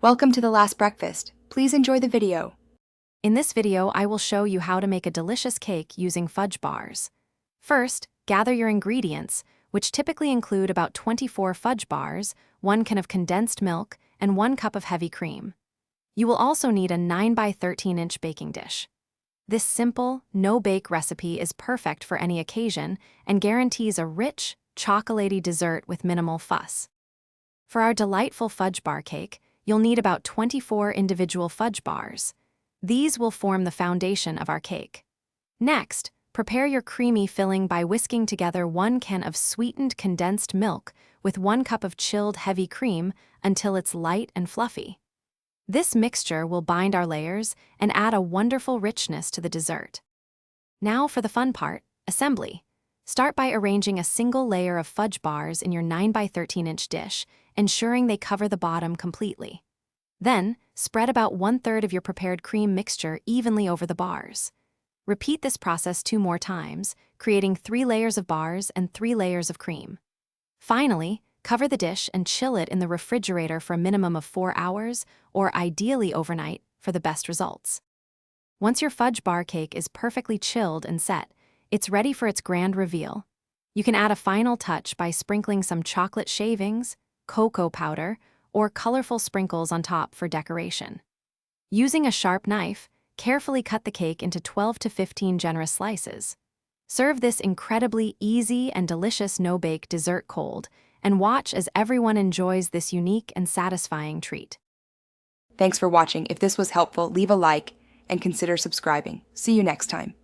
Welcome to the last breakfast. Please enjoy the video. In this video, I will show you how to make a delicious cake using fudge bars. First, gather your ingredients, which typically include about 24 fudge bars, 1 can of condensed milk, and 1 cup of heavy cream. You will also need a 9 by 13-inch baking dish. This simple, no-bake recipe is perfect for any occasion and guarantees a rich, chocolatey dessert with minimal fuss. For our delightful fudge bar cake, you'll need about 24 individual fudge bars. These will form the foundation of our cake. Next, prepare your creamy filling by whisking together 1 can of sweetened condensed milk with 1 cup of chilled heavy cream until it's light and fluffy. This mixture will bind our layers and add a wonderful richness to the dessert. Now for the fun part, assembly. Start by arranging a single layer of fudge bars in your 9 by 13-inch dish, ensuring they cover the bottom completely. Then, spread about 1/3 of your prepared cream mixture evenly over the bars. Repeat this process 2 more times, creating 3 layers of bars and 3 layers of cream. Finally, cover the dish and chill it in the refrigerator for a minimum of 4 hours, or ideally overnight, for the best results. Once your fudge bar cake is perfectly chilled and set, it's ready for its grand reveal. You can add a final touch by sprinkling some chocolate shavings, cocoa powder, or colorful sprinkles on top for decoration. Using a sharp knife, carefully cut the cake into 12 to 15 generous slices. Serve this incredibly easy and delicious no-bake dessert cold, and watch as everyone enjoys this unique and satisfying treat. Thanks for watching. If this was helpful, leave a like and consider subscribing. See you next time.